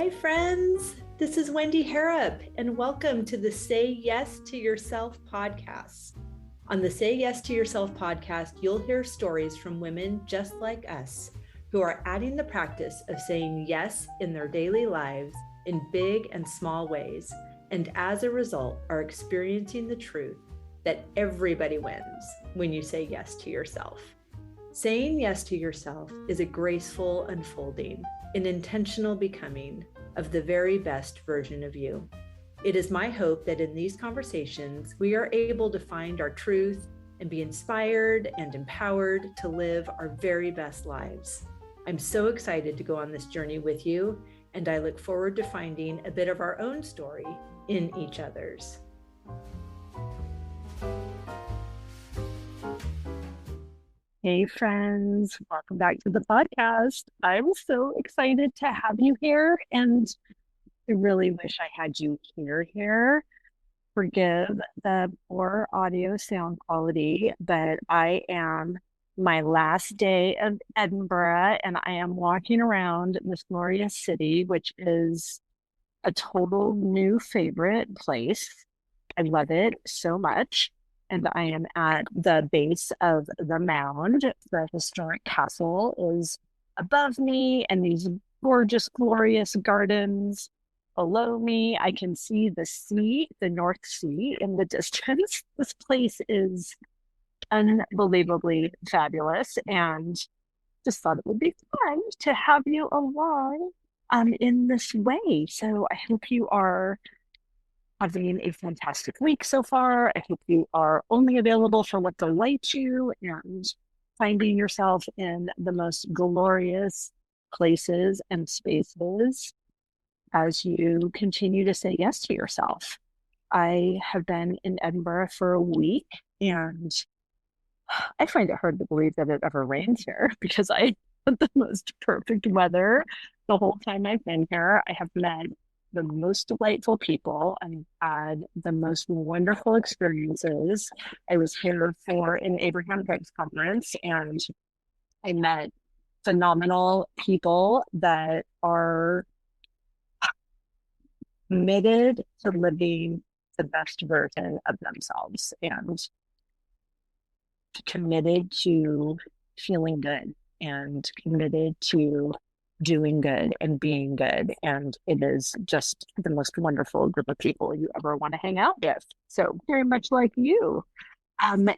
Hi, friends. This is Wendy Harrop, and welcome to the Say Yes to Yourself podcast. On the Say Yes to Yourself podcast, you'll hear stories from women just like us who are adding the practice of saying yes in their daily lives in big and small ways, and as a result, are experiencing the truth that everybody wins when you say yes to yourself. Saying yes to yourself is a graceful unfolding, an intentional becoming of the very best version of you. It is my hope that in these conversations, we are able to find our truth and be inspired and empowered to live our very best lives. I'm so excited to go on this journey with you, and I look forward to finding a bit of our own story in each other's. Hey friends, welcome back to the podcast. I'm so excited to have you here, and I really wish I had you here. Forgive the poor audio sound quality, but I am my last day of Edinburgh and I am walking around this glorious city, which is a total new favorite place. I love it so much. And I am at the base of the mound. The historic castle is above me, and these gorgeous, glorious gardens below me. I can see the sea, the North Sea in the distance. This place is unbelievably fabulous, and just thought it would be fun to have you along in this way. So I hope you are having a fantastic week so far. I hope you are only available for what delights you and finding yourself in the most glorious places and spaces as you continue to say yes to yourself. I have been in Edinburgh for a week, and I find it hard to believe that it ever rains here because I had the most perfect weather the whole time I've been here. I have met the most delightful people and had the most wonderful experiences. I was here for an Abraham Hicks conference, and I met phenomenal people that are committed to living the best version of themselves and committed to feeling good and committed to doing good and being good. And it is just the most wonderful group of people you ever want to hang out with. So very much like you. And my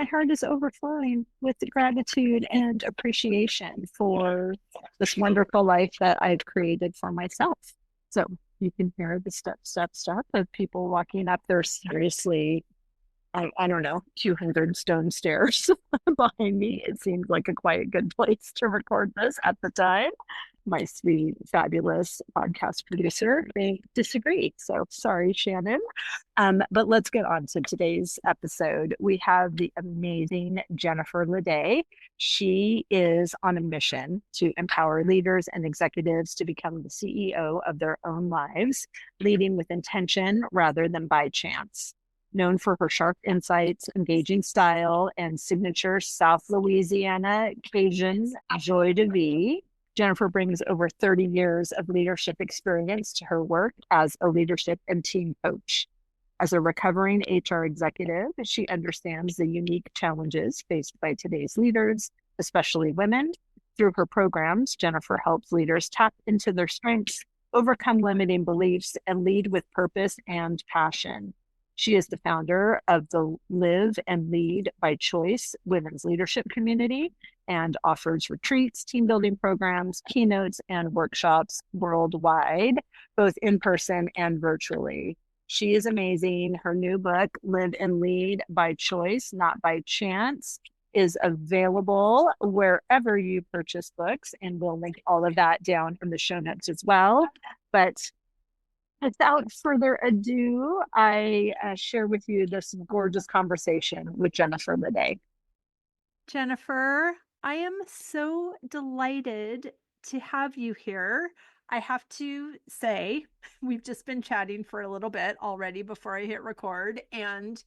heart is overflowing with gratitude and appreciation for this wonderful life that I've created for myself. So you can hear the step of people walking up. There's seriously, I don't know, 200 stone stairs behind me. It seemed like a quite good place to record this at the time. My sweet, fabulous podcast producer may disagree. So sorry, Shannon. But let's get on to today's episode. We have the amazing Jennifer Ledet. She is on a mission to empower leaders and executives to become the CEO of their own lives, leading with intention rather than by chance. Known for her sharp insights, engaging style, and signature South Louisiana Cajun joie de vivre, Jennifer brings over 30 years of leadership experience to her work as a leadership and team coach. As a recovering HR executive, she understands the unique challenges faced by today's leaders, especially women. Through her programs, Jennifer helps leaders tap into their strengths, overcome limiting beliefs, and lead with purpose and passion. She is the founder of the Live and Lead by Choice women's leadership community and offers retreats, team building programs, keynotes, and workshops worldwide, both in person and virtually. She is amazing. Her new book, Live and Lead by Choice, Not by Chance, is available wherever you purchase books, and we'll link all of that down in the show notes as well. But without further ado, I share with you this gorgeous conversation with Jennifer Ledet. Jennifer, I am so delighted to have you here. I have to say, we've just been chatting for a little bit already before I hit record, and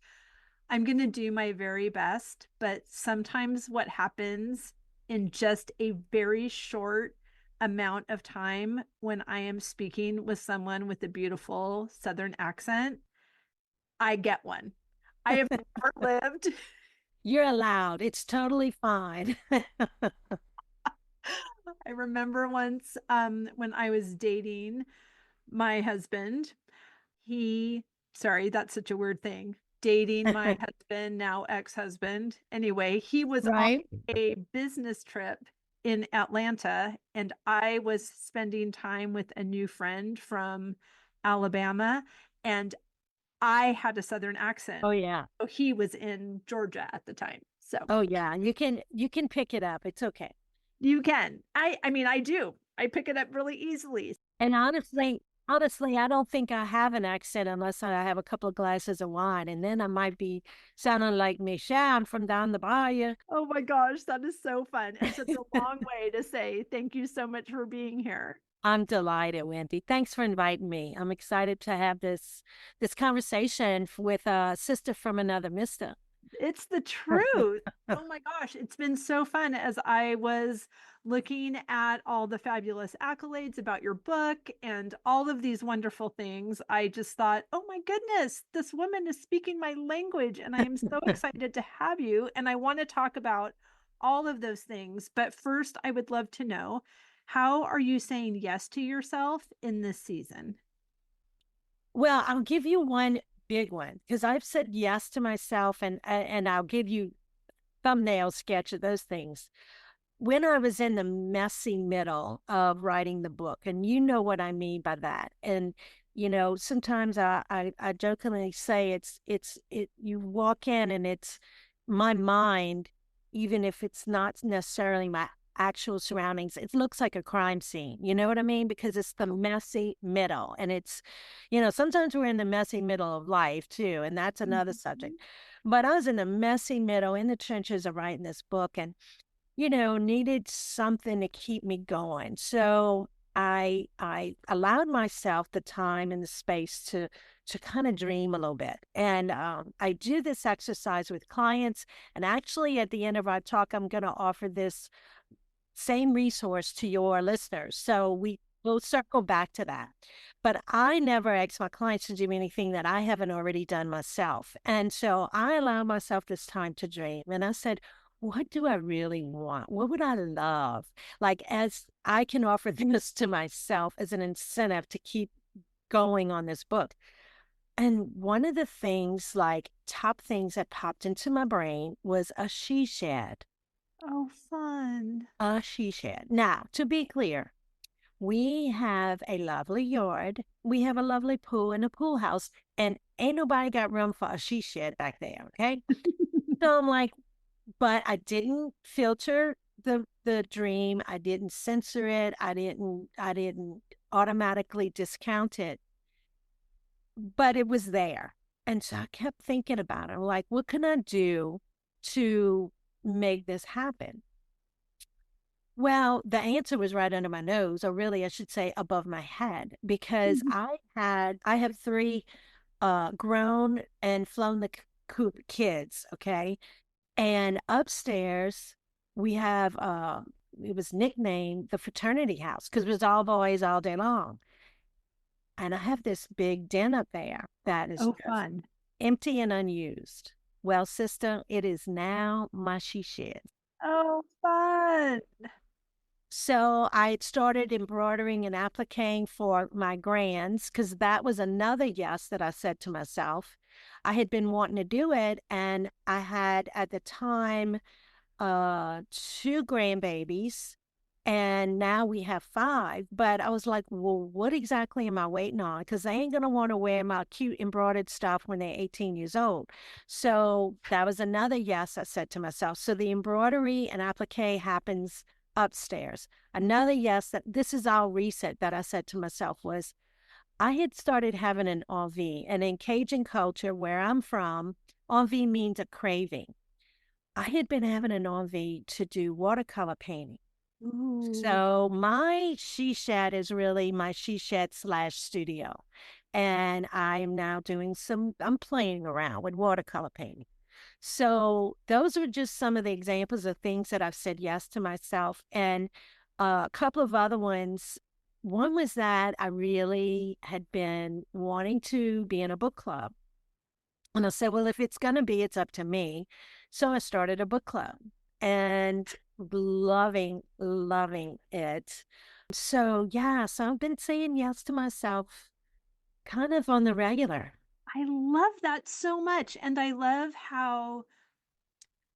I'm going to do my very best. But sometimes what happens in just a very short amount of time when I am speaking with someone with a beautiful Southern accent, I get one. I have never lived. You're allowed. It's totally fine. I remember once when I was dating my husband, sorry, that's such a weird thing. Dating my husband, now ex-husband. Anyway, he was on Right? a business trip in Atlanta, and I was spending time with a new friend from Alabama, and I had a Southern accent. Oh yeah. So he was in Georgia at the time. So Oh yeah. You can pick it up. It's okay. you can. I mean, I do. I pick it up really easily. And honestly, I don't think I have an accent unless I have a couple of glasses of wine, and then I might be sounding like Michelle from down the bayou. Oh my gosh, that is so fun and such a long way to say thank you so much for being here. I'm delighted, Wendy. Thanks for inviting me. I'm excited to have this conversation with a sister from another mister. It's the truth. Oh my gosh, it's been so fun as I was looking at all the fabulous accolades about your book and all of these wonderful things. I just thought, oh my goodness, this woman is speaking my language, and I am so excited to have you. And I want to talk about all of those things. But first, I would love to know, how are you saying yes to yourself in this season? Well, I'll give you one big one because I've said yes to myself, and I'll give you thumbnail sketch of those things. When I was in the messy middle of writing the book, and you know what I mean by that. And sometimes I jokingly say it you walk in and it's my mind, even if it's not necessarily my actual surroundings, it looks like a crime scene. You know what I mean? Because it's the messy middle. And sometimes we're in the messy middle of life too, and that's another subject. But I was in the messy middle in the trenches of writing this book, and needed something to keep me going. So I allowed myself the time and the space to kind of dream a little bit. And I do this exercise with clients. And actually, at the end of our talk, I'm going to offer this same resource to your listeners. So we'll circle back to that. But I never ask my clients to do anything that I haven't already done myself. And so I allowed myself this time to dream. And I said, what do I really want? What would I love? Like, as I can offer this to myself as an incentive to keep going on this book. And one of the things, like top things that popped into my brain was a she shed. Oh, fun. A she shed. Now, to be clear, we have a lovely yard. We have a lovely pool and a pool house, and ain't nobody got room for a she shed back there. Okay. So I'm like, but I didn't filter the dream. I didn't censor it. I didn't automatically discount it. But it was there. And so I kept thinking about it. I'm like, what can I do to make this happen? Well, the answer was right under my nose, or really I should say above my head, because I have three grown and flown the coop kids, okay? And upstairs, we have, it was nicknamed the fraternity house because it was all boys all day long. And I have this big den up there that is fun. empty and unused. Well, sister, it is now my she shed. Oh, fun. So I started embroidering and appliquing for my grands because that was another yes that I said to myself. I had been wanting to do it, and I had at the time two grandbabies, and now we have five. But I was like, well, what exactly am I waiting on? Because they ain't gonna want to wear my cute embroidered stuff when they're 18 years old. So that was another yes I said to myself. So the embroidery and applique happens upstairs. Another yes that this is all recent that I said to myself was, I had started having an envie, and in Cajun culture where I'm from, envie means a craving. I had been having an envie to do watercolor painting. Ooh. So my she shed is really my she shed / studio. And I'm now I'm playing around with watercolor painting. So those are just some of the examples of things that I've said yes to myself. And a couple of other ones. One was that I really had been wanting to be in a book club. And I said, well, if it's going to be, it's up to me. So I started a book club and loving it. So, yeah, so I've been saying yes to myself kind of on the regular. I love that so much. And I love how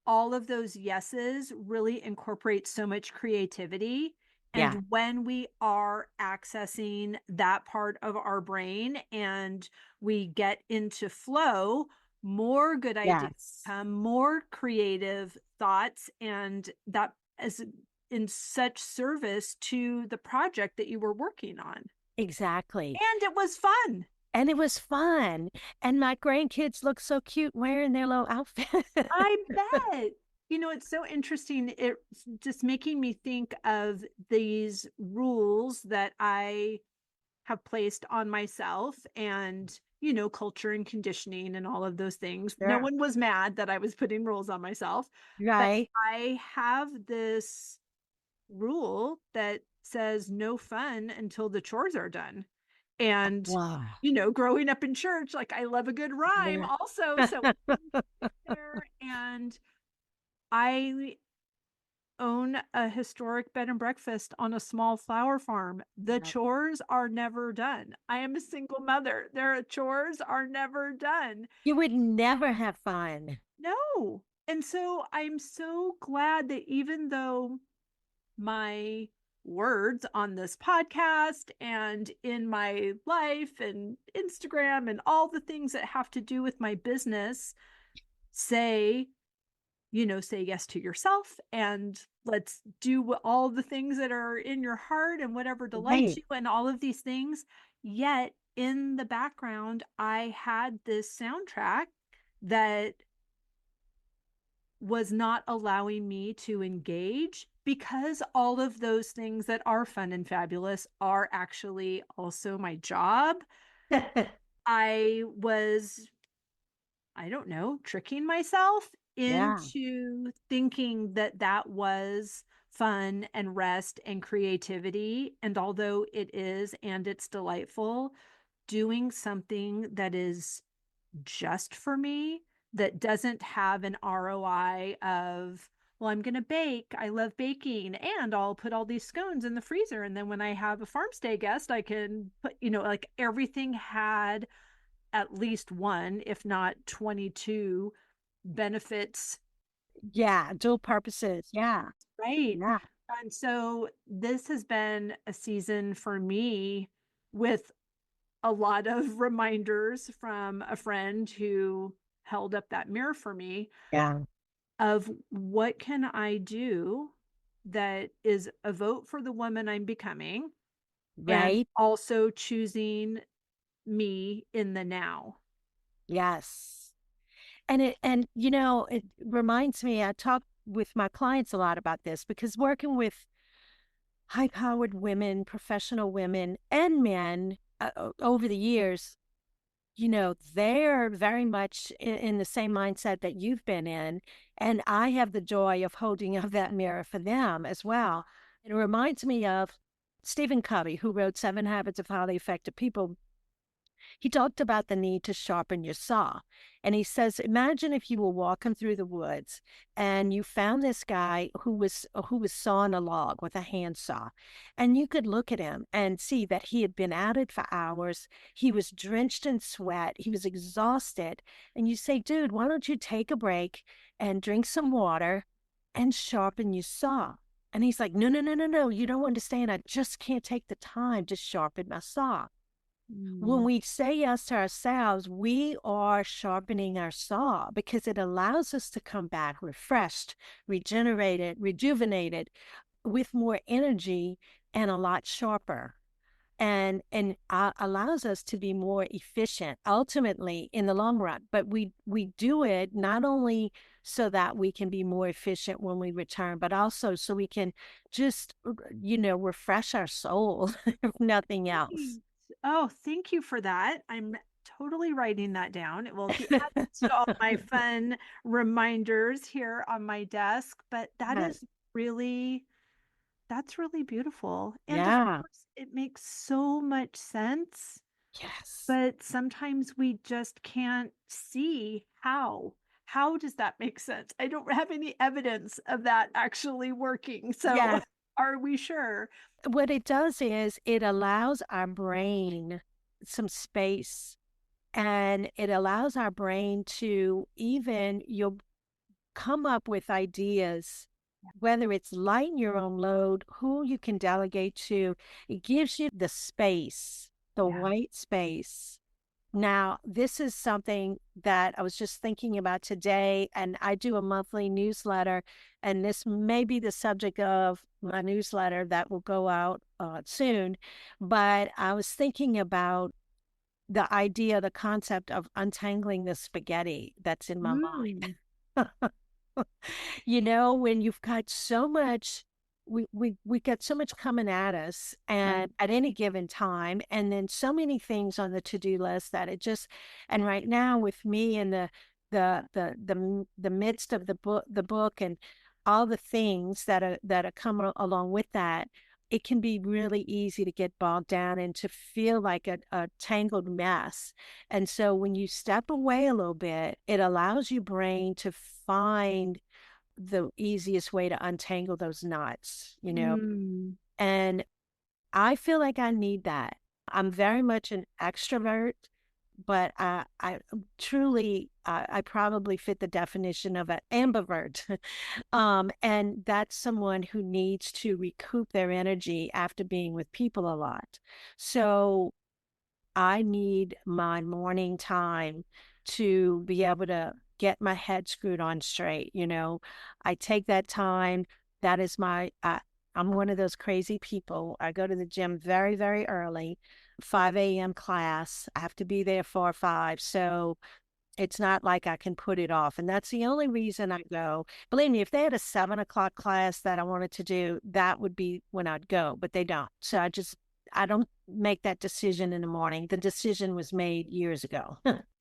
all of those yeses really incorporate so much creativity. Yeah. And when we are accessing that part of our brain and we get into flow, more good ideas Yes. come, more creative thoughts, and that is in such service to the project that you were working on. Exactly. And it was fun. And it was fun. And my grandkids look so cute wearing their little outfit. I bet. You know, it's so interesting. It's just making me think of these rules that I have placed on myself and, you know, culture and conditioning and all of those things. No Sure. one was mad that I was putting rules on myself. But Right. I have this rule that says no fun until the chores are done. And, Wow. you know, growing up in church, like I love a good rhyme Yeah. also. So there, and I own a historic bed and breakfast on a small flower farm. The chores are never done. I am a single mother. Their chores are never done. You would never have fun. No. And so I'm so glad that even though my words on this podcast and in my life and Instagram and all the things that have to do with my business say, you know, say yes to yourself and let's do all the things that are in your heart and whatever delights Right. you and all of these things. Yet in the background, I had this soundtrack that was not allowing me to engage because all of those things that are fun and fabulous are actually also my job. I was, I don't know, tricking myself Yeah. into thinking that that was fun and rest and creativity. And although it is and it's delightful, doing something that is just for me, that doesn't have an ROI of, well, I'm going to bake. I love baking and I'll put all these scones in the freezer. And then when I have a farm stay guest, I can put, you know, like everything had at least one, if not 22 benefits. Yeah. Dual purposes. Yeah. Right. Yeah. And so this has been a season for me with a lot of reminders from a friend who held up that mirror for me Yeah. of what can I do that is a vote for the woman I'm becoming and Right. also choosing me in the now. Yes. And it reminds me, I talk with my clients a lot about this because working with high-powered women, professional women and men over the years, they're very much in the same mindset that you've been in. And I have the joy of holding up that mirror for them as well. It reminds me of Stephen Covey, who wrote Seven Habits of Highly Effective People. He talked about the need to sharpen your saw. And he says, imagine if you were walking through the woods and you found this guy who was sawing a log with a handsaw. And you could look at him and see that he had been at it for hours. He was drenched in sweat. He was exhausted. And you say, dude, why don't you take a break and drink some water and sharpen your saw? And he's like, no, no, no, no, no. You don't understand. I just can't take the time to sharpen my saw. When we say yes to ourselves, we are sharpening our saw because it allows us to come back refreshed, regenerated, rejuvenated, with more energy and a lot sharper. And allows us to be more efficient ultimately in the long run. But we do it not only so that we can be more efficient when we return, but also so we can just refresh our soul, if nothing else. Oh, thank you for that. I'm totally writing that down. It will be added to all my fun reminders here on my desk, but that Yes. is really That's really beautiful. And of Yeah. course, it makes so much sense, Yes. but sometimes we just can't see how. How does that make sense? I don't have any evidence of that actually working. So, Yes. are we sure? What it does is it allows our brain some space, and it allows our brain to even, you'll come up with ideas, whether it's lighten your own load, who you can delegate to. It gives you the space, the Yeah. white space. Now, this is something that I was just thinking about today, and I do a monthly newsletter, and this may be the subject of my newsletter that will go out soon. But I was thinking about the idea, the concept of untangling the spaghetti that's in my Mm. mind. You know, when you've got so much, we got so much coming at us, and at any given time, and then so many things on the to-do list that it just, and right now with me in the midst of the book and all the things that are coming along with that, it can be really easy to get bogged down and to feel like a tangled mess. And so when you step away a little bit, it allows your brain to find the easiest way to untangle those knots, you know? Mm. And I feel like I need that. I'm very much an extrovert, but I truly, I probably fit the definition of an ambivert. And that's someone who needs to recoup their energy after being with people a lot. So I need my morning time to be able to get my head screwed on straight. You know, I take that time. That is I'm one of those crazy people. I go to the gym very, very early, 5 a.m. class. I have to be there for 5. So it's not like I can put it off. And that's the only reason I go. Believe me, if they had a 7 o'clock class that I wanted to do, that would be when I'd go, but they don't. So I don't make that decision in the morning. The decision was made years ago.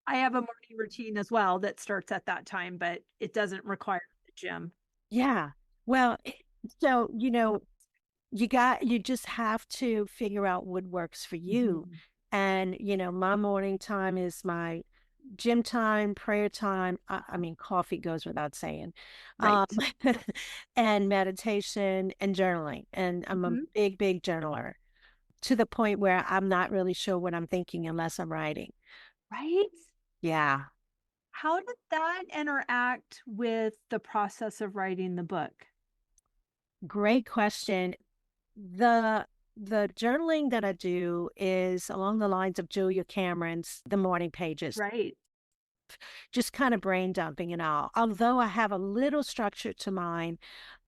I have a morning routine as well that starts at that time, but it doesn't require the gym. Yeah. Well, so, you just have to figure out what works for you. Mhm. And, my morning time is my gym time, prayer time. I mean, coffee goes without saying, um, Right. and meditation and journaling. And I'm a Mhm. big, big journaler to the point where I'm not really sure what I'm thinking unless I'm writing. Right? Yeah. How did that interact with the process of writing the book? Great question. The the journaling that I do is along the lines of Julia Cameron's The Morning Pages, Right. just kind of brain dumping and all. Although I have a little structure to mine,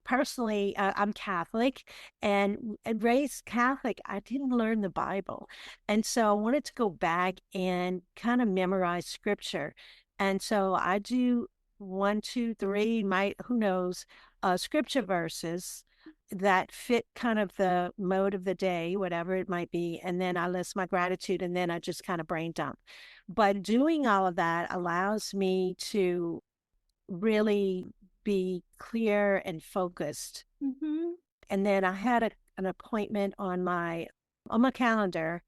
personally, I'm Catholic and raised Catholic. I didn't learn the Bible. And so I wanted to go back and kind of memorize scripture. And so I do one, two, three, who knows, scripture verses that fit kind of the mode of the day, whatever it might be. And then I list my gratitude, and then I just kind of brain dump. But doing all of that allows me to really be clear and focused. Mhm. And then I had an appointment on my calendar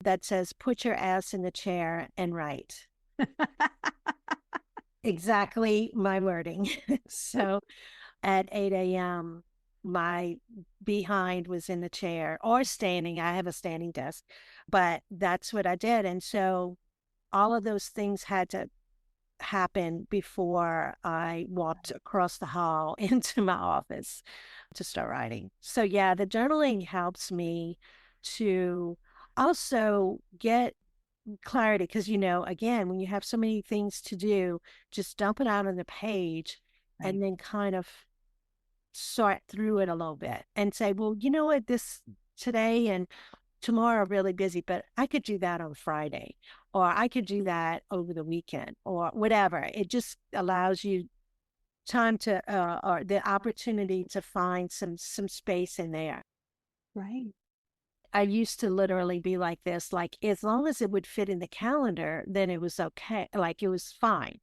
that says, "Put your ass in the chair and write." Exactly my wording. So at 8 a.m., my behind was in the chair or standing. I have a standing desk, but that's what I did. And so all of those things had to happen before I walked across the hall into my office to start writing. So, yeah, the journaling helps me to also get clarity because, again, when you have so many things to do, just dump it out on the page Right. and then kind of sort through it a little bit and say, well, you know what, this today and tomorrow are really busy, but I could do that on Friday, or I could do that over the weekend, or whatever. It just allows you time to, or the opportunity to find some space in there. Right. I used to literally be like this, like as long as it would fit in the calendar, then it was okay, like it was fine.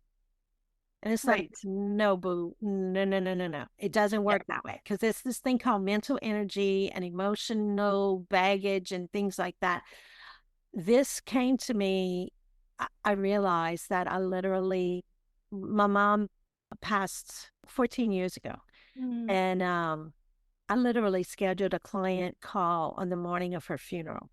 And it's like, Right. no, boo, no, no, no, no, no. It doesn't work that way because it's this thing called mental energy and emotional baggage and things like that. This came to me, I realized that my mom passed 14 years ago. Mm. And I literally scheduled a client call on the morning of her funeral.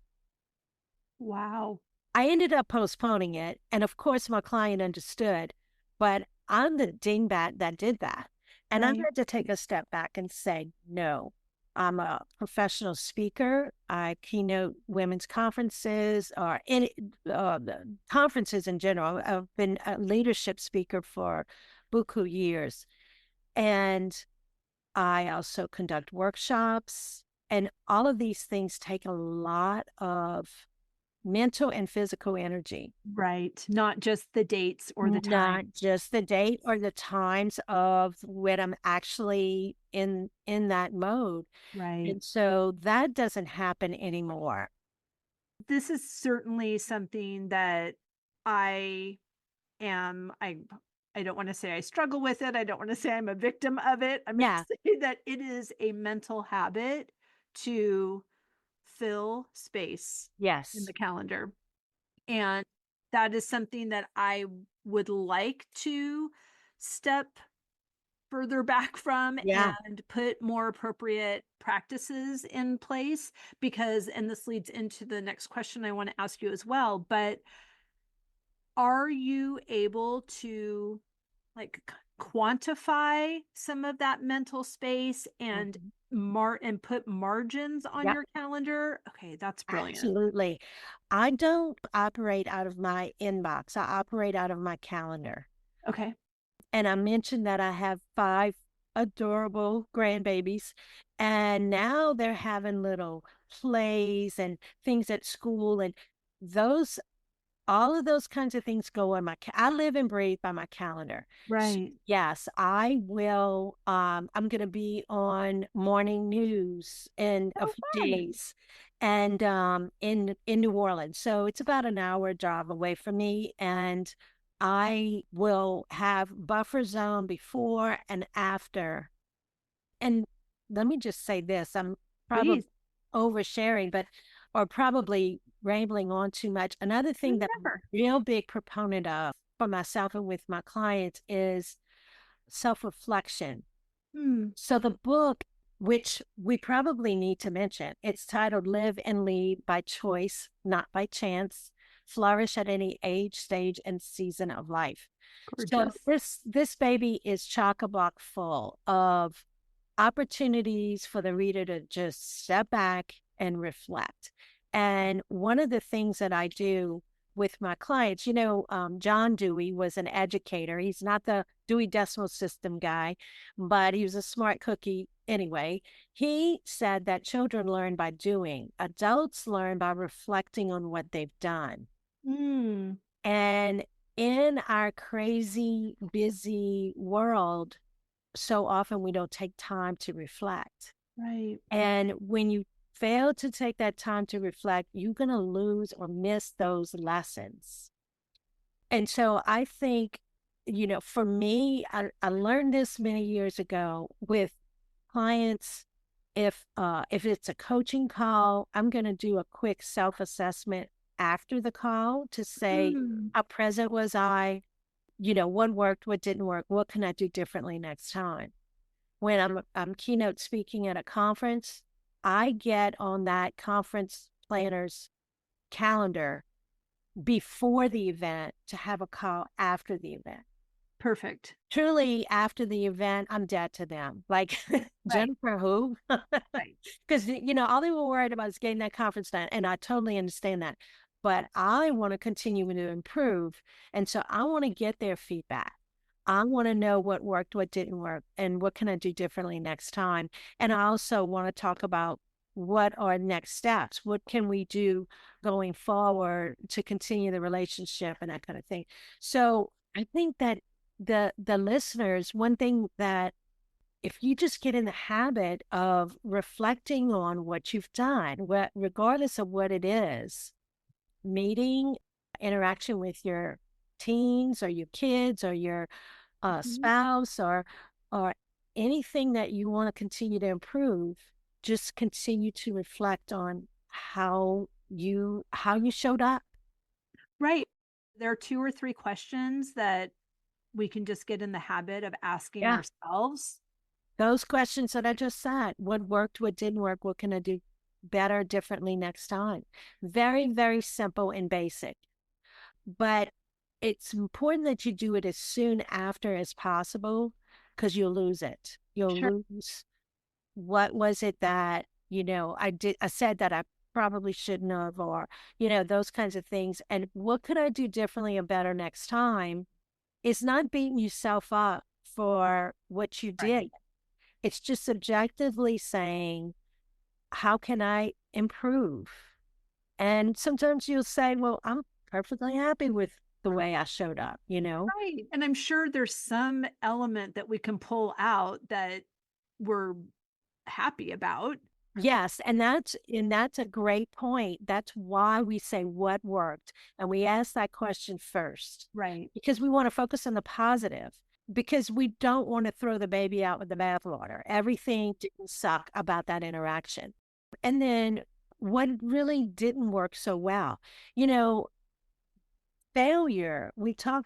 Wow. I ended up postponing it. And of course, my client understood, but I'm the dingbat that did that. And I Right. had to take a step back and say, no, I'm a professional speaker. I keynote women's conferences or any the conferences in general. I've been a leadership speaker for buku years. And I also conduct workshops. And all of these things take a lot of mental and physical energy. Right. Not just the dates or the time. Not just the date or the times of when I'm actually in that mode. Right. And so that doesn't happen anymore. This is certainly something that I am I don't want to say I struggle with it. I don't want to say I'm a victim of it. I'm going to Yeah. say that it is a mental habit to fill space in Yes. the calendar. And that is something that I would like to step further back from Yeah. and put more appropriate practices in place because, and this leads into the next question I want to ask you as well, but are you able to like quantify some of that mental space and Mhm. and put margins on Yeah. your calendar? Okay, that's brilliant. Absolutely. I don't operate out of my inbox. I operate out of my calendar. Okay. And I mentioned that I have 5 adorable grandbabies, and now they're having little plays and things at school, and those all of those kinds of things go on I live and breathe by my calendar. Right. Yes, I will. I'm going to be on morning news in a Oh, few fun. days, and in New Orleans. So it's about an hour drive away from me, and I will have buffer zone before and after. And let me just say this: I'm probably Please. oversharing, but or probably rambling on too much. Another thing that I'm Never. a real big proponent of for myself and with my clients is self-reflection. Hmm. So the book, which we probably need to mention, it's titled Live and Lead by Choice, Not by Chance, Flourish at Any Age, Stage, and Season of Life. So Gorgeous. this baby is chock-a-block full of opportunities for the reader to just step back and reflect. And one of the things that I do with my clients, John Dewey was an educator. He's not the Dewey Decimal System guy, but he was a smart cookie anyway. He said that children learn by doing, adults learn by reflecting on what they've done. Hmm. And in our crazy, busy world, so often we don't take time to reflect. Right. And when you fail to take that time to reflect, you're going to lose or miss those lessons. And so I think, for me, I learned this many years ago with clients. If it's a coaching call, I'm going to do a quick self-assessment after the call to say, Hmm. how present was I? What worked, what didn't work, what can I do differently next time? When I'm keynote speaking at a conference, I get on that conference planner's calendar before the event to have a call after the event. Perfect. Truly, after the event, I'm dead to them. Like, Right. Jennifer, who? Right. Because, all they were worried about is getting that conference done. And I totally understand that. But I want to continue to improve. And so I want to get their feedback. I want to know what worked, what didn't work, and what can I do differently next time. And I also want to talk about what are next steps. What can we do going forward to continue the relationship and that kind of thing. So I think that the listeners, one thing that if you just get in the habit of reflecting on what you've done, regardless of what it is, meeting, interaction with your teens or your kids or your spouse or anything that you want to continue to improve, just continue to reflect on how you showed up. Right. There are 2 or 3 questions that we can just get in the habit of asking Yeah. ourselves. Those questions that I just said, what worked, what didn't work, what can I do better, differently next time? Very, very simple and basic. But it's important that you do it as soon after as possible, because you'll lose it. You'll Sure. lose what was it that, I said that I probably shouldn't have, or, those kinds of things. And what could I do differently and better next time? It's not beating yourself up for what you did. Right. It's just subjectively saying, how can I improve? And sometimes you'll say, well, I'm perfectly happy with the way I showed up, Right. And I'm sure there's some element that we can pull out that we're happy about. Yes, and that's a great point. That's why we say what worked, and we ask that question first, Right. because we want to focus on the positive, because we don't want to throw the baby out with the bathwater. Everything didn't suck about that interaction. And then what really didn't work so well, failure. We talk,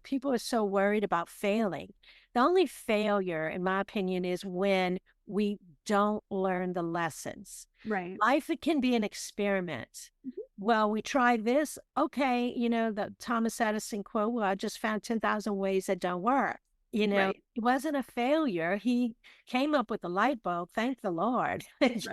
people are so worried about failing. The only failure, in my opinion, is when we don't learn the lessons. Right. Life, it can be an experiment. Well, we tried this. Okay, the Thomas Edison quote, well, I just found 10,000 ways that don't work. Right. It wasn't a failure. He came up with a light bulb. Thank the Lord. Right.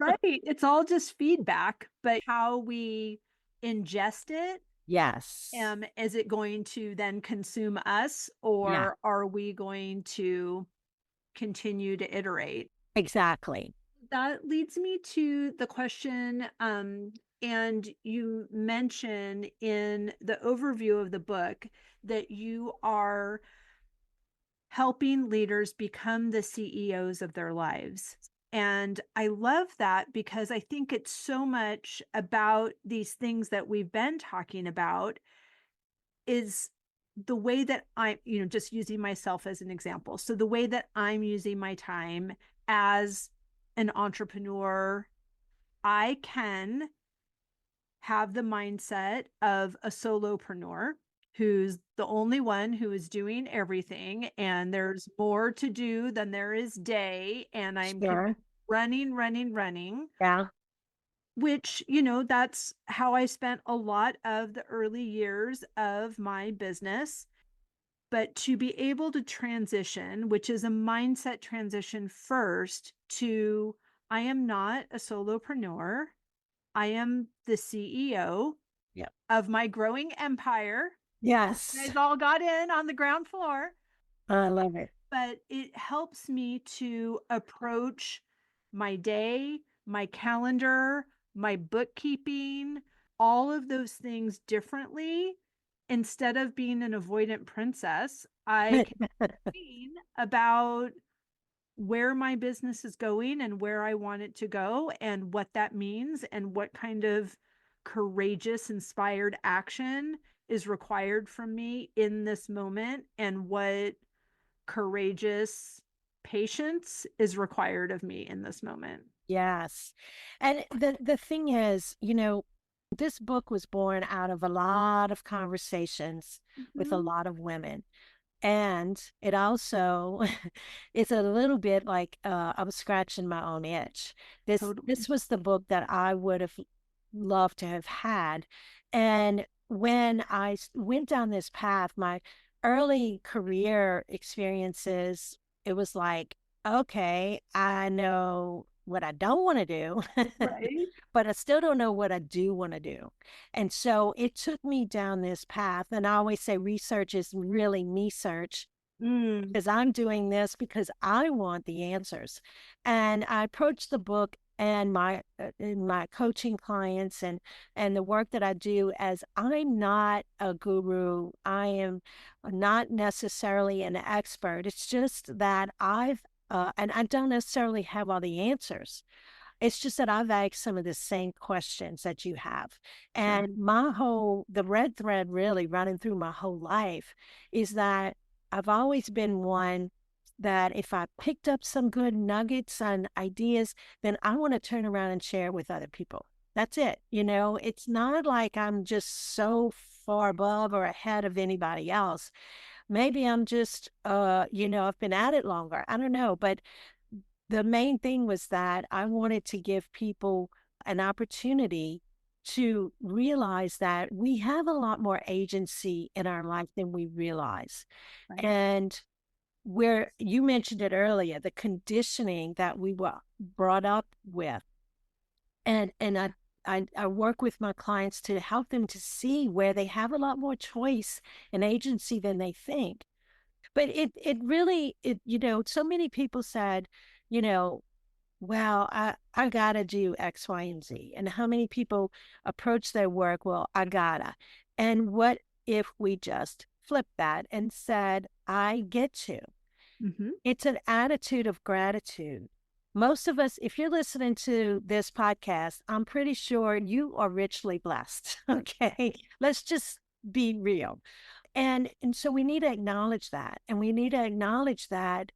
Right. It's all just feedback, but how we ingest it, Yes. is it going to then consume us, or are we going to continue to iterate? Exactly. That leads me to the question, and you mention in the overview of the book that you are helping leaders become the CEOs of their lives. And I love that, because I think it's so much about these things that we've been talking about, is the way that I'm, just using myself as an example. So the way that I'm using my time as an entrepreneur, I can have the mindset of a solopreneur who's the only one who is doing everything, and there's more to do than there is day, and I'm Sure. running, Yeah. which, that's how I spent a lot of the early years of my business. But to be able to transition, which is a mindset transition first, to I am not a solopreneur. I am the CEO Yep. of my growing empire. Yes. You guys all got in on the ground floor. I love it. But it helps me to approach my day, my calendar, my bookkeeping, all of those things differently. Instead of being an avoidant princess, I can think about where my business is going and where I want it to go, and what that means, and what kind of courageous, inspired action is required from me in this moment, and what courageous patience is required of me in this moment. Yes. And the thing is, this book was born out of a lot of conversations with a lot of women. And it also it's a little bit like I'm scratching my own itch. This was the book that I would have loved to have had. And when I went down this path, my early career experiences, it was like, okay, I know what I don't want to do, Right. but I still don't know what I do want to do. And so it took me down this path. And I always say research is really me search, because I'm doing this because I want the answers. And I approach the book and my coaching clients and the work that I do as I'm not a guru. I am not necessarily an expert. It's just that and I don't necessarily have all the answers. It's just that I've asked some of the same questions that you have. Sure. And the red thread really running through my whole life is that I've always been one that if I picked up some good nuggets and ideas, then I want to turn around and share it with other people. That's it. It's not like I'm just so far above or ahead of anybody else. Maybe I'm just, I've been at it longer. I don't know. But the main thing was that I wanted to give people an opportunity to realize that we have a lot more agency in our life than we realize. Right. And where you mentioned it earlier, the conditioning that we were brought up with. And I work with my clients to help them to see where they have a lot more choice and agency than they think. But it really, so many people said, well, I gotta do X, Y, and Z. And how many people approach their work? Well, I gotta. And what if we just flip that and said, I get to? Mm-hmm. It's an attitude of gratitude. Most of us, if you're listening to this podcast, I'm pretty sure you are richly blessed. Okay. Let's just be real. And so we need to acknowledge that. And we need to acknowledge that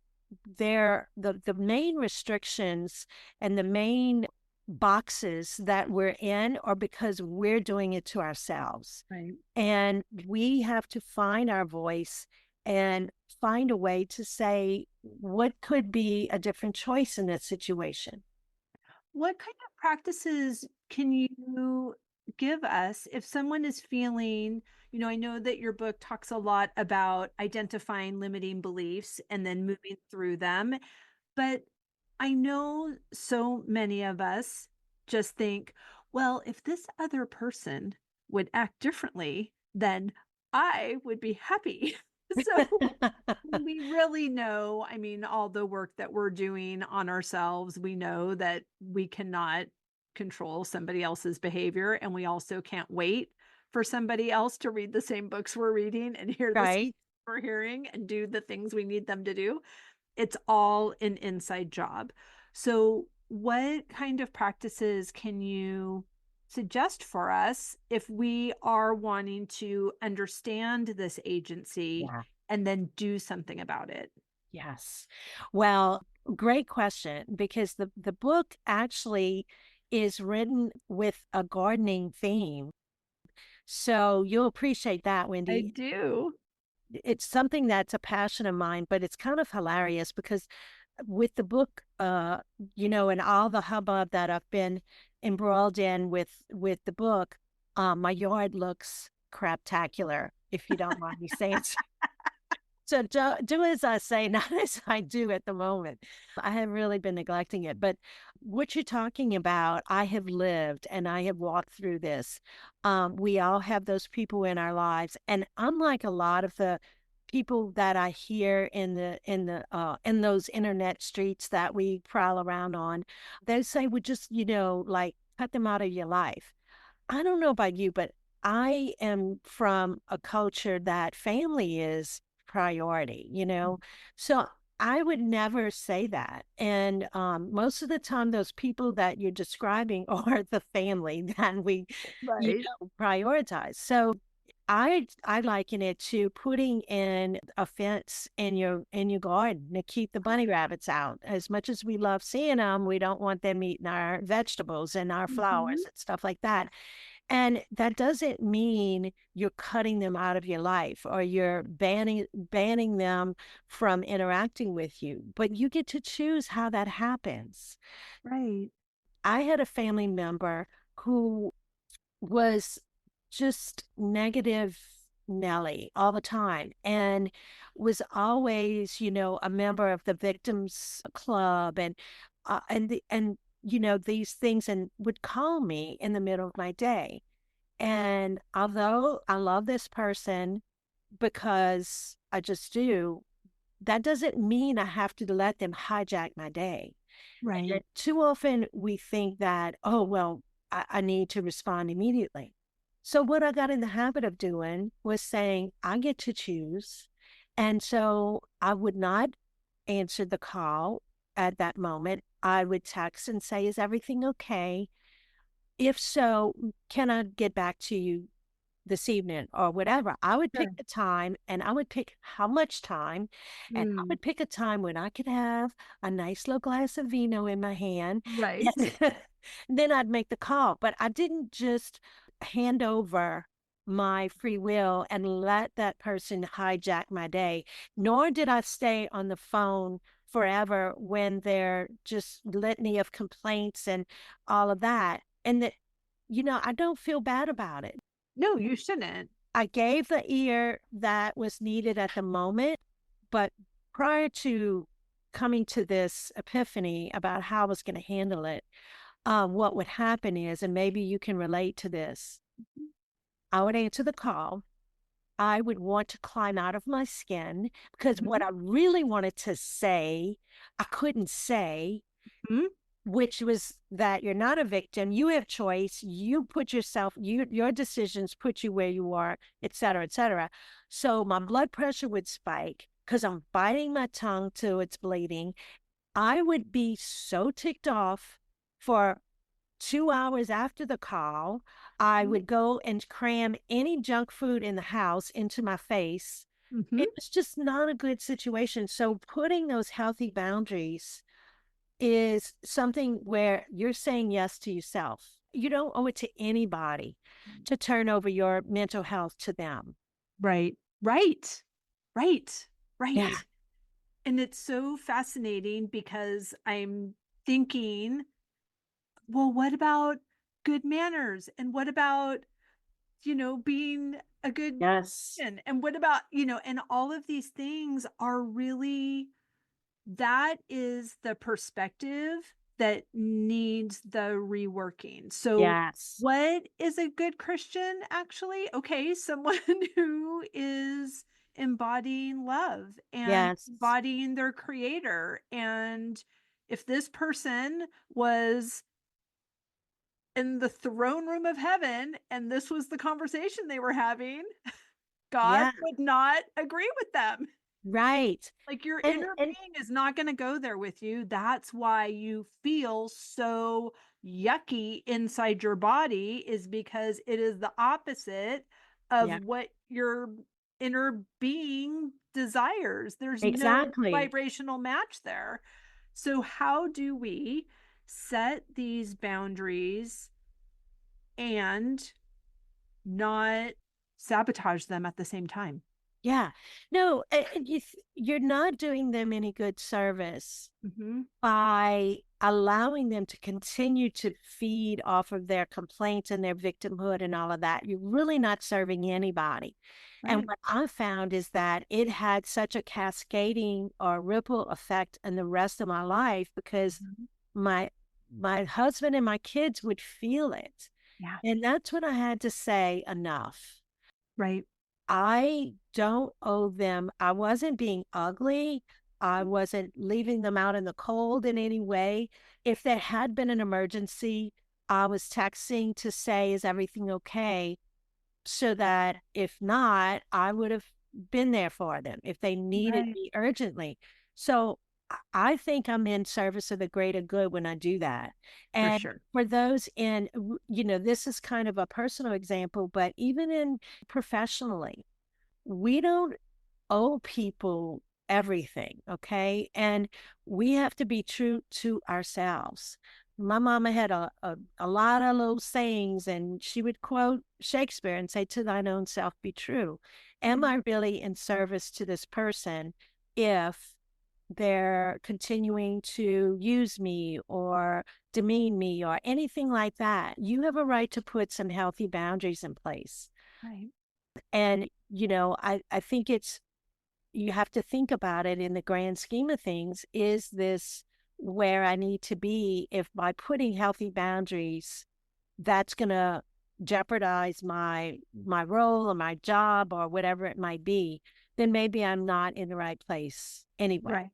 the main restrictions and the main boxes that we're in are because we're doing it to ourselves. Right. And we have to find our voice and find a way to say what could be a different choice in that situation. What kind of practices can you give us if someone is feeling, I know that your book talks a lot about identifying limiting beliefs and then moving through them, but I know so many of us just think, well, if this other person would act differently, then I would be happy. So we really know, all the work that we're doing on ourselves, we know that we cannot control somebody else's behavior. And we also can't wait for somebody else to read the same books we're reading and hear the same Right. we're hearing and do the things we need them to do. It's all an inside job. So what kind of practices can you suggest for us if we are wanting to understand this agency Yeah. and then do something about it? Yes. Well, great question, because the book actually is written with a gardening theme. So you'll appreciate that, I Wendy. do. It's something that's a passion of mine, but it's kind of hilarious because with the book, and all the hubbub that I've been embroiled in with the book, my yard looks craptacular, if you don't mind me saying so. So do as I say, not as I do at the moment. I have really been neglecting it. But what you're talking about, I have lived and I have walked through this. We all have those people in our lives. And unlike a lot of the people that I hear in those internet streets that we prowl around on, they say we just, like cut them out of your life. I don't know about you, but I am from a culture that family is priority. So I would never say that. And most of the time, those people that you're describing are the family that we, Right. prioritize. So I liken it to putting in a fence in your garden to keep the bunny rabbits out. As much as we love seeing them, we don't want them eating our vegetables and our flowers and stuff like that. And that doesn't mean you're cutting them out of your life or you're banning them from interacting with you, but you get to choose how that happens. Right. I had a family member who was just negative Nelly all the time and was always, a member of the victims club and these things, and would call me in the middle of my day. And although I love this person because I just do, that doesn't mean I have to let them hijack my day. Right. And too often we think that, oh, well, I need to respond immediately. So what I got in the habit of doing was saying, I get to choose. And so I would not answer the call at that moment. I would text and say, is everything okay? If so, can I get back to you, this evening or whatever. I would pick Sure. the time, and I would pick how much time, and I Mm, would pick a time when I could have a nice little glass of vino in my hand. right. And then I'd make the call. But I didn't just hand over my free will and let that person hijack my day, nor did I stay on the phone forever when they're just litany of complaints and all of that. And that, I don't feel bad about it. No, you shouldn't. I gave the ear that was needed at the moment, but prior to coming to this epiphany about how I was going to handle it, what would happen is, and maybe you can relate to this, I would answer the call. I would want to climb out of my skin because what Mhm. I really wanted to say, I couldn't say, Mhm. which was that you're not a victim. You have choice. You put yourself, your decisions put you where you are, et cetera, et cetera. So my blood pressure would spike because I'm biting my tongue till it's bleeding. I would be so ticked off for 2 hours after the call. I would go and cram any junk food in the house into my face. Mhm. It was just not a good situation. So putting those healthy boundaries is something where you're saying yes to yourself. You don't owe it to anybody to turn over your mental health to them. Right. Right. Right. Yeah. Right. And it's so fascinating because I'm thinking, well, what about good manners? And what about, being a good Yes. person? And what about, and all of these things are really, that is the perspective that needs the reworking. So, Yes. what is a good Christian actually? Okay, someone who is embodying love and Yes. embodying their creator. And if this person was in the throne room of heaven and this was the conversation they were having, God Yeah. would not agree with them. Right. Like, your And inner and being is not gonna go there with you. That's why you feel so yucky inside your body, is because it is the opposite of yeah, what your inner being desires. There's no exactly. vibrational match there. So how do we set these boundaries and not sabotage them at the same time? Yeah. No, you're not doing them any good service Mhm. by allowing them to continue to feed off of their complaints and their victimhood and all of that. You're really not serving anybody. And Right. what I found is that it had such a cascading or ripple effect in the rest of my life because Mhm. my my husband and my kids would feel it. Yeah. And that's when I had to say enough. Right. I don't owe them. I wasn't being ugly. I wasn't leaving them out in the cold in any way. If there had been an emergency, I was texting to say, is everything okay? So that if not, I would have been there for them if they needed Right. me urgently. So I think I'm in service of the greater good when I do that. For And sure. for those this is kind of a personal example, but even in professionally, we don't owe people everything, okay? And we have to be true to ourselves. My mama had a lot of little sayings, and she would quote Shakespeare and say, to thine own self be true. Am Mhm. I really in service to this person if they're continuing to use me or demean me or anything like that? You have a right to put some healthy boundaries in place. Right. And, I think you have to think about it in the grand scheme of things. Is this where I need to be? If by putting healthy boundaries, that's going to jeopardize my role or my job or whatever it might be, then maybe I'm not in the right place anyway. Right.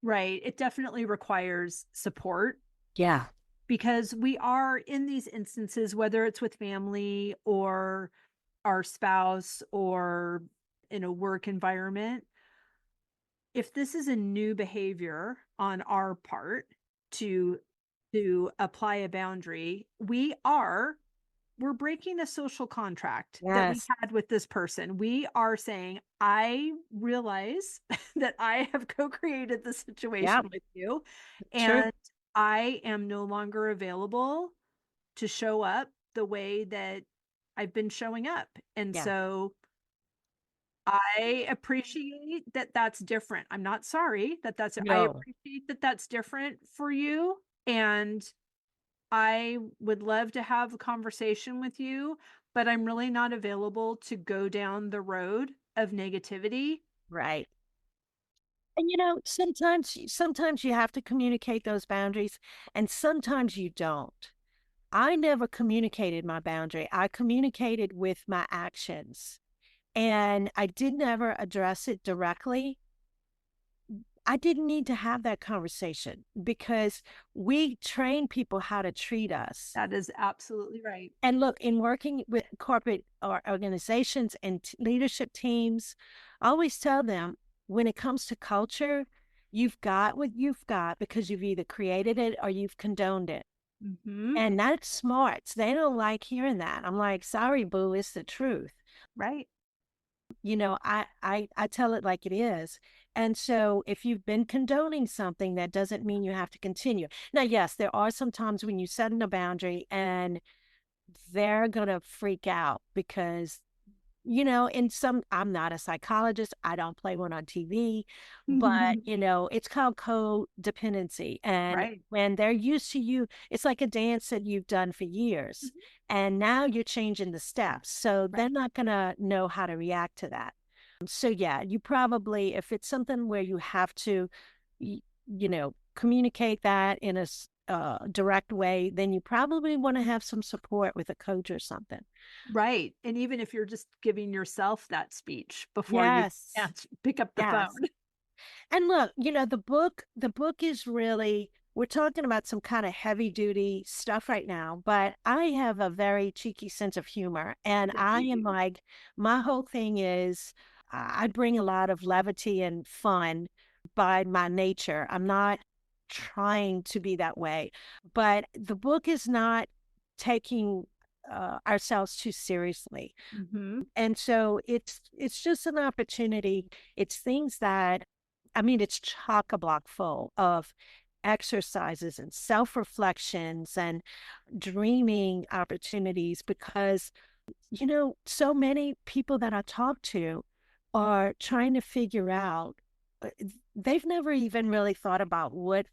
Right. It definitely requires support, Yeah. because we are in these instances, whether it's with family or our spouse or in a work environment. If this is a new behavior on our part to apply a boundary, we're breaking a social contract that we Yes. had with this person. We are saying, I realize that I have co-created the situation Yep. with you, True. and I am no longer available to show up the way that I've been showing up. And Yeah. so I appreciate that that's different. I'm not sorry that I No. appreciate that that's different for you. And I would love to have a conversation with you, but I'm really not available to go down the road of negativity. Right. And sometimes you have to communicate those boundaries, and sometimes you don't. I never communicated my boundary. I communicated with my actions, and I did never address it directly. I didn't need to have that conversation because we train people how to treat us. That is absolutely right. And look, in working with corporate or organizations and leadership teams, I always tell them when it comes to culture, you've got what you've got because you've either created it or you've condoned it. Mm-hmm. And that's smart. They don't like hearing that. I'm like, sorry, boo, it's the truth. Right. I tell it like it is. And so if you've been condoning something, that doesn't mean you have to continue. Now, yes, there are some times when you set in a boundary and they're going to freak out because I'm not a psychologist. I don't play one on TV, but it's called codependency. And Right. when they're used to you, it's like a dance that you've done for years. And now you're changing the steps. So they're not going to know how to react to that. So yeah, you probably, if it's something where you have to, communicate that in a direct way, then you probably want to have some support with a coach or something. Right. And even if you're just giving yourself that speech before you Yes. pick up the Yes. phone. And look, the book is really, we're talking about some kind of heavy duty stuff right now, but I have a very cheeky sense of humor. And Yes, I you am do. like, my whole thing is I bring a lot of levity and fun by my nature. I'm not trying to be that way, but the book is not taking ourselves too seriously. Mm-hmm. And so it's just an opportunity. It's things that, I mean, it's chock-a-block full of exercises and self-reflections and dreaming opportunities because, so many people that I talk to are trying to figure out, they've never even really thought about what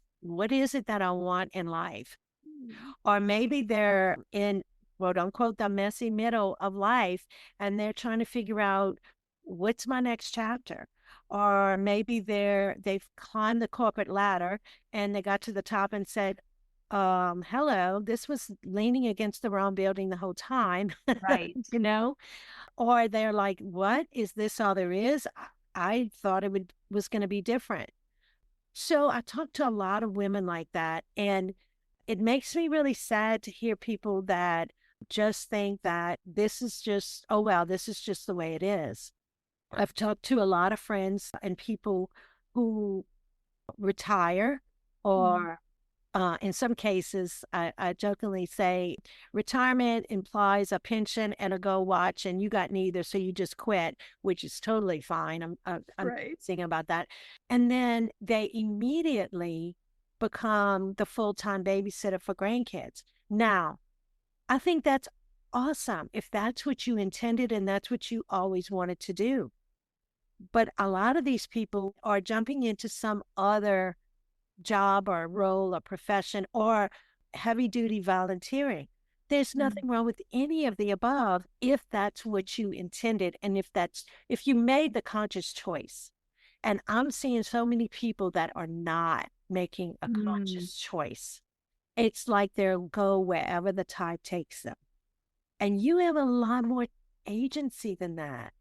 is it that I want in life. Or maybe they're in quote unquote the messy middle of life and they're trying to figure out what's my next chapter. Or maybe they've climbed the corporate ladder and they got to the top and said, hello, this was leaning against the wrong building the whole time. Right. Or they're like, what is this all there is? I thought was going to be different. So I talked to a lot of women like that, and it makes me really sad to hear people that just think that this is just, oh, well, this is just the way it is. I've talked to a lot of friends and people who retire, or in some cases, I jokingly say retirement implies a pension and a go watch, and you got neither, so you just quit, which is totally fine. I'm Right. thinking about that. And then they immediately become the full-time babysitter for grandkids. Now, I think that's awesome if that's what you intended and that's what you always wanted to do. But a lot of these people are jumping into some other job or role or profession or heavy duty volunteering. There's nothing wrong with any of the above if that's what you intended and if you made the conscious choice. And I'm seeing so many people that are not making a conscious choice. It's like they'll go wherever the tide takes them. And you have a lot more agency than that.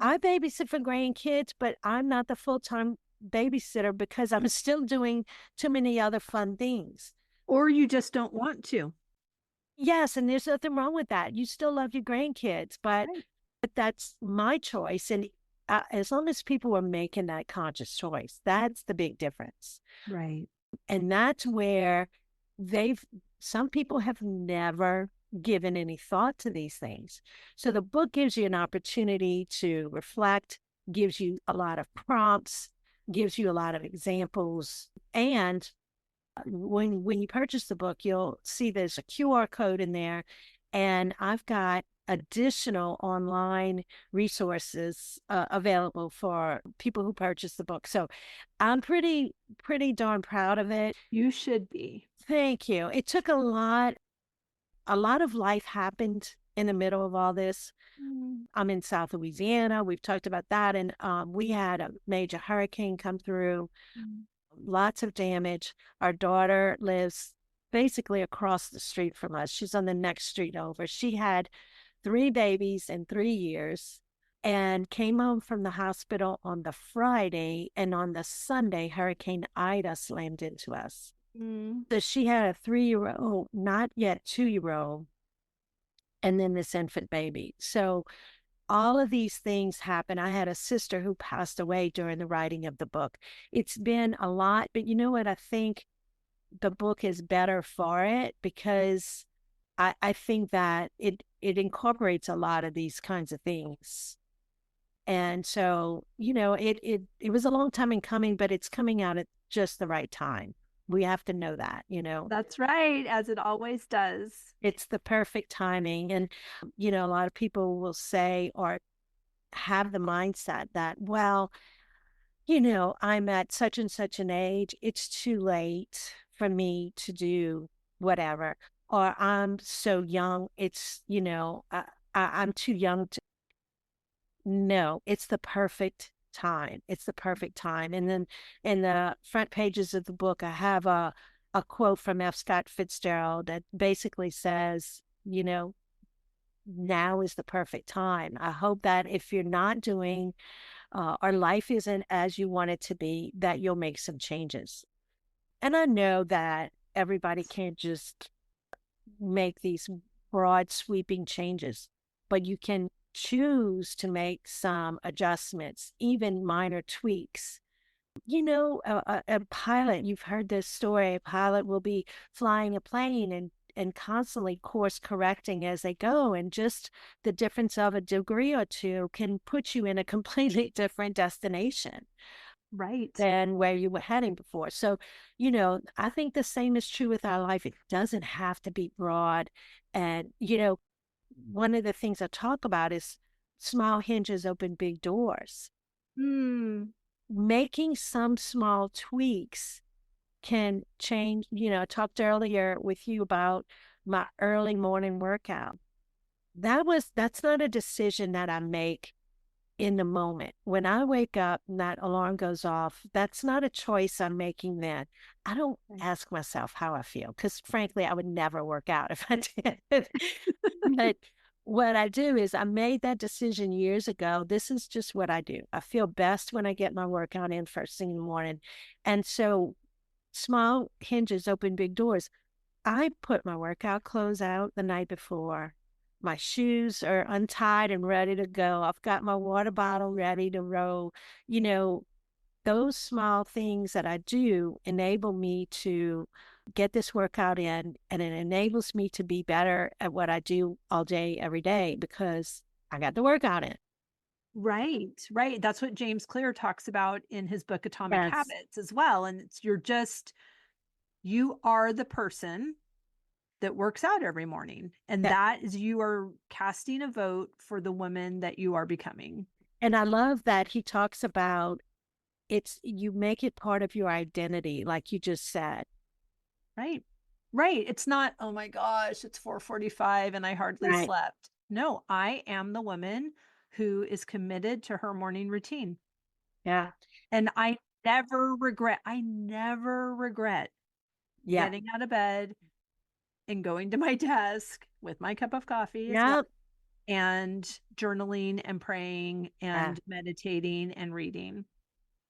I babysit for grandkids, but I'm not the full-time babysitter because I'm still doing too many other fun things. Or you just don't want to. Yes, and there's nothing wrong with that. You still love your grandkids, but Right. that's my choice. And as long as people are making that conscious choice, that's the big difference. Right. And that's where some people have never given any thought to these things. So the book gives you an opportunity to reflect, gives you a lot of prompts, gives you a lot of examples. And when you purchase the book, you'll see there's a QR code in there. And I've got additional online resources available for people who purchase the book. So I'm pretty darn proud of it. You should be. Thank you. It took a lot of life happened in the middle of all this. I'm in South Louisiana. We've talked about that. And we had a major hurricane come through, lots of damage. Our daughter lives basically across the street from us. She's on the next street over. She had 3 babies in 3 years and came home from the hospital on the Friday. And on the Sunday, Hurricane Ida slammed into us. So she had a 3-year-old, not yet 2-year-old, and then this infant baby. So all of these things happen. I had a sister who passed away during the writing of the book. It's been a lot, but you know what? I think the book is better for it because I think that it incorporates a lot of these kinds of things. And so, it was a long time in coming, but it's coming out at just the right time. We have to know that, That's right, as it always does. It's the perfect timing. And, a lot of people will say or have the mindset that, well, I'm at such and such an age. It's too late for me to do whatever. Or I'm so young. It's, I'm too young to. No, it's the perfect time. It's the perfect time. And then in the front pages of the book, I have a quote from F. Scott Fitzgerald that basically says, now is the perfect time. I hope that if you're not doing or life isn't as you want it to be, that you'll make some changes. And I know that everybody can't just make these broad sweeping changes, but you can choose to make some adjustments, even minor tweaks. A pilot, you've heard this story, a pilot will be flying a plane and constantly course correcting as they go. And just the difference of a degree or two can put you in a completely different destination. Right. Than where you were heading before. So, I think the same is true with our life. It doesn't have to be broad. And, one of the things I talk about is small hinges open big doors. Making some small tweaks can change. I talked earlier with you about my early morning workout. That's not a decision that I make in the moment. When I wake up and that alarm goes off, that's not a choice I'm making then. I don't ask myself how I feel because frankly, I would never work out if I did. But what I do is I made that decision years ago. This is just what I do. I feel best when I get my workout in first thing in the morning. And so small hinges open big doors. I put my workout clothes out the night before. My shoes are untied and ready to go. I've got my water bottle ready to roll. Those small things that I do enable me to get this workout in, and it enables me to be better at what I do all day, every day, because I got the workout in. Right. That's what James Clear talks about in his book, Atomic Habits as well. And you are the person that works out every morning. And that is, you are casting a vote for the woman that you are becoming. And I love that he talks about you make it part of your identity, like you just said. Right. It's not, oh my gosh, it's 4:45 and I hardly slept. No, I am the woman who is committed to her morning routine. Yeah. And I never regret getting out of bed and going to my desk with my cup of coffee and journaling and praying and meditating and reading.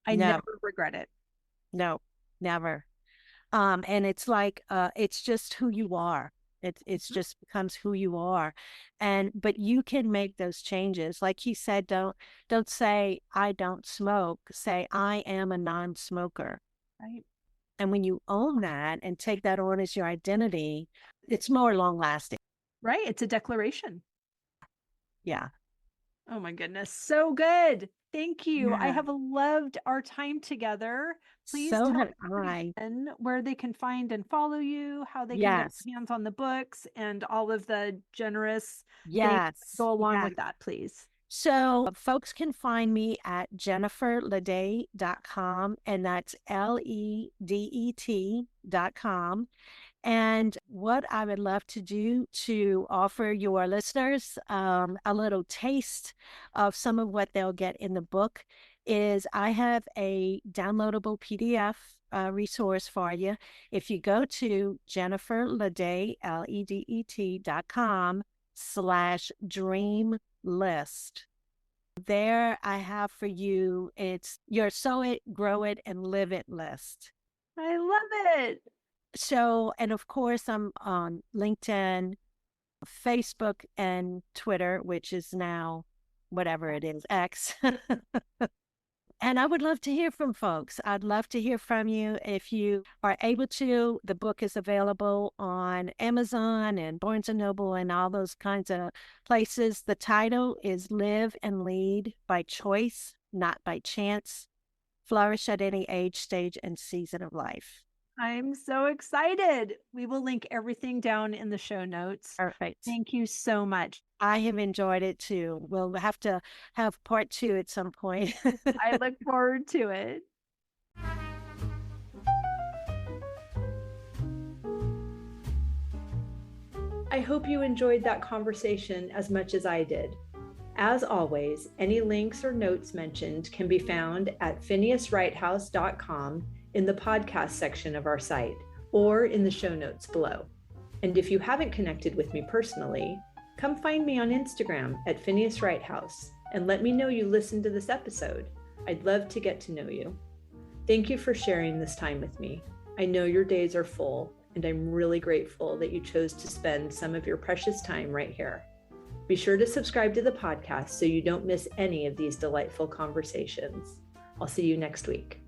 I never regret it. No, never. And it's like, it's just who you are. It's just becomes who you are. But you can make those changes. Like he said, don't say, I don't smoke. Say, I am a non-smoker. Right. And when you own that and take that on as your identity, it's more long lasting. Right. It's a declaration. Yeah. Oh my goodness. So good. Thank you. I Yeah. have loved our time together. Please So tell have I. everyone where they can find and follow you, how they can get Yes. their hands on the books, and all of the generous things that Yes. go along Yes. with that, please. So folks can find me at jenniferledet.com, and that's LEDET.com. And what I would love to do to offer your listeners a little taste of some of what they'll get in the book is I have a downloadable PDF resource for you. If you go to jenniferledet, LEDET.com/dream list. There I have for you, it's your Sow It, Grow It, and Live It list. I love it. So, and of course, I'm on LinkedIn, Facebook, and Twitter, which is now whatever it is, X. And I would love to hear from folks. I'd love to hear from you if you are able to. The book is available on Amazon and Barnes & Noble and all those kinds of places. The title is Live and Lead by Choice, Not by Chance. Flourish at any age, stage, and season of life. I'm so excited. We will link everything down in the show notes. Perfect. Thank you so much. I have enjoyed it too. We'll have to have part 2 at some point. I look forward to it. I hope you enjoyed that conversation as much as I did. As always, any links or notes mentioned can be found at phineaswrighthouse.com in the podcast section of our site or in the show notes below. And if you haven't connected with me personally, come find me on Instagram at Phineas Wrighthouse and let me know you listened to this episode. I'd love to get to know you. Thank you for sharing this time with me. I know your days are full, and I'm really grateful that you chose to spend some of your precious time right here. Be sure to subscribe to the podcast so you don't miss any of these delightful conversations. I'll see you next week.